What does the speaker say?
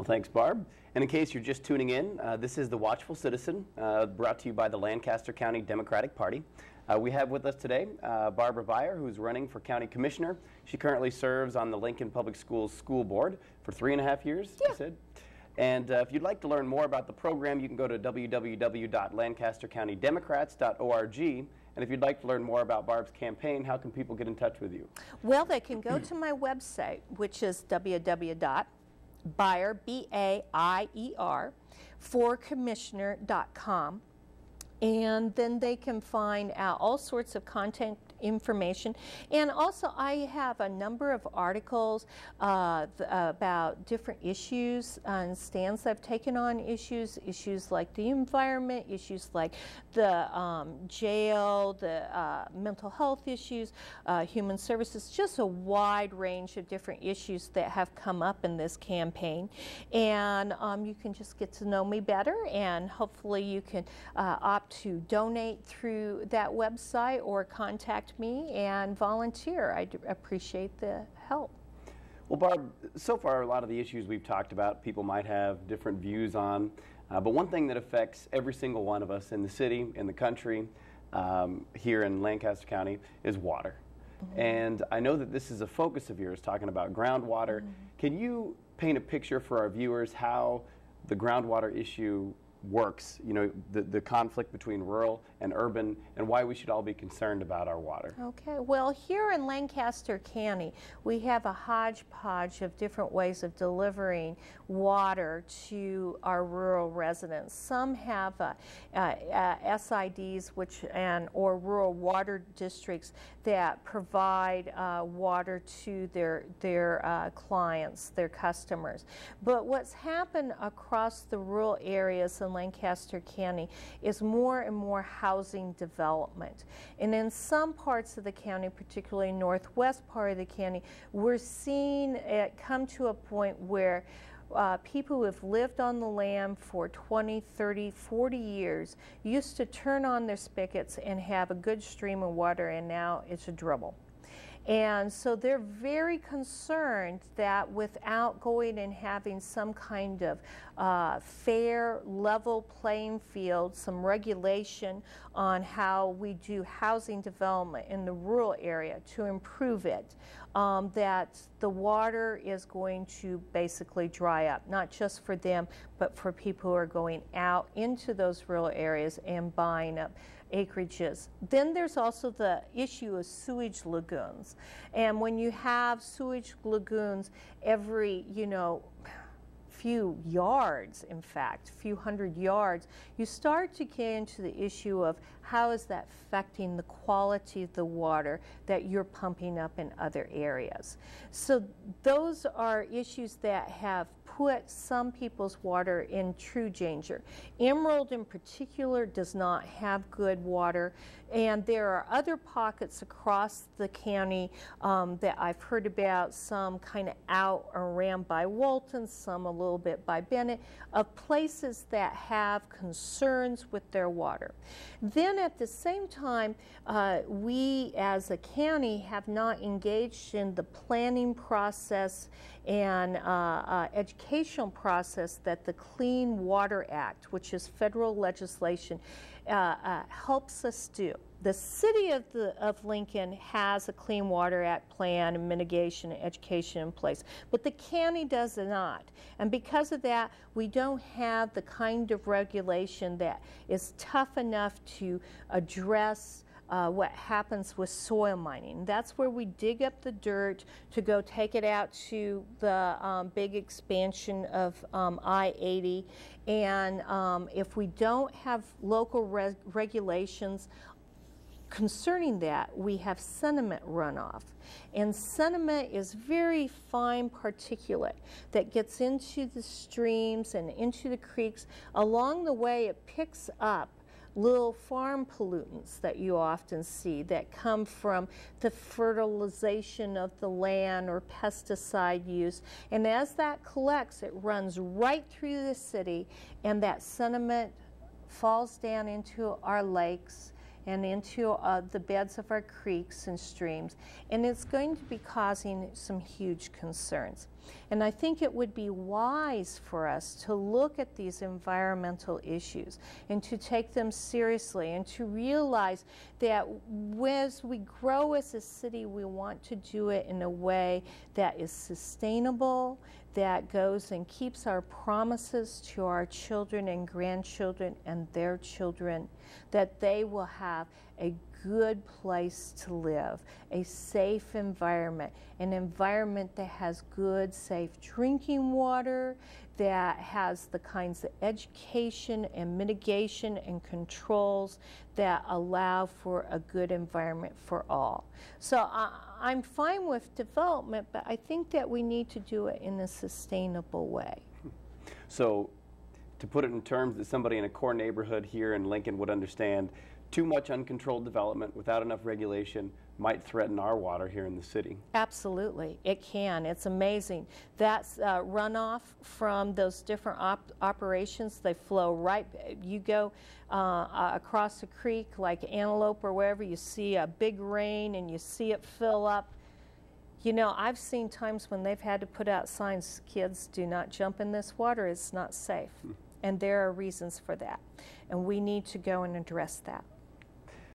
Well, thanks, Barb. And in case you're just tuning in, this is the Watchful Citizen, brought to you by the Lancaster County Democratic Party. We have with us today Barbara Baier, who's running for County Commissioner. She currently serves on the Lincoln Public Schools School Board for 3.5 years, you said. And if you'd like to learn more about the program, you can go to www.lancastercountydemocrats.org. And if you'd like to learn more about Barb's campaign, how can people get in touch with you? Well, they can go to my website, which is www.Baier, B-A-I-E-R, forcommissioner.com. And then they can find out all sorts of content information. And also I have a number of articles about different issues and stands I've taken on issues like the environment, issues like the jail, the mental health issues, human services, just a wide range of different issues that have come up in this campaign. And you can just get to know me better, and hopefully you can opt to donate through that website or contact me and volunteer. I'd appreciate the help. Well, Barb, so far a lot of the issues we've talked about, people might have different views on, but one thing that affects every single one of us in the city, in the country, here in Lancaster County, is water. And I know that this is a focus of yours, talking about groundwater. Can you paint a picture for our viewers how the groundwater issue works, you know, the conflict between rural and urban, and why we should all be concerned about our water? Okay, well, here in Lancaster County, we have a hodgepodge of different ways of delivering water to our rural residents. Some have SIDs, or rural water districts that provide water to their clients, their customers. But what's happened across the rural areas in Lancaster County is more and more housing development. And in some parts of the county, particularly northwest part of the county, we're seeing it come to a point where people who have lived on the land for 20, 30, 40 years used to turn on their spigots and have a good stream of water, and now it's a dribble. And so they're very concerned that without going and having some kind of fair, level playing field, some regulation on how we do housing development in the rural area to improve it, that the water is going to basically dry up, not just for them, but for people who are going out into those rural areas and buying up acreages. Then there's also the issue of sewage lagoons. And when you have sewage lagoons every, few yards, in fact, few hundred yards, you start to get into the issue of how is that affecting the quality of the water that you're pumping up in other areas. So those are issues that have put some people's water in true danger. Emerald in particular does not have good water, and there are other pockets across the county that I've heard about, some kind of out around by Walton, some a little bit by Bennett, of places that have concerns with their water. Then at the same time, we as a county have not engaged in the planning process and educational process that the Clean Water Act, which is federal legislation, helps us do. The city of Lincoln has a Clean Water Act plan and mitigation and education in place, but the county does not. And because of that, we don't have the kind of regulation that is tough enough to address what happens with soil mining. That's where we dig up the dirt to go take it out to the big expansion of I-80. And if we don't have local regulations concerning that, we have sediment runoff. And sediment is very fine particulate that gets into the streams and into the creeks. Along the way, it picks up little farm pollutants that you often see that come from the fertilization of the land or pesticide use. And as that collects, it runs right through the city, and that sediment falls down into our lakes, and into the beds of our creeks and streams, and it's going to be causing some huge concerns. And I think it would be wise for us to look at these environmental issues and to take them seriously and to realize that as we grow as a city, we want to do it in a way that is sustainable, that goes and keeps our promises to our children and grandchildren and their children, that they will have a good place to live, a safe environment, an environment that has good, safe drinking water, that has the kinds of education and mitigation and controls that allow for a good environment for all. So I'm fine with development, but I think that we need to do it in a sustainable way. So to put it in terms that somebody in a core neighborhood here in Lincoln would understand, too much uncontrolled development without enough regulation might threaten our water here in the city. Absolutely, it can. It's amazing. That's runoff from those different operations. They flow right, you go across a creek like Antelope or wherever, you see a big rain and you see it fill up. You know, I've seen times when they've had to put out signs, kids, do not jump in this water, it's not safe. And there are reasons for that. And we need to go and address that.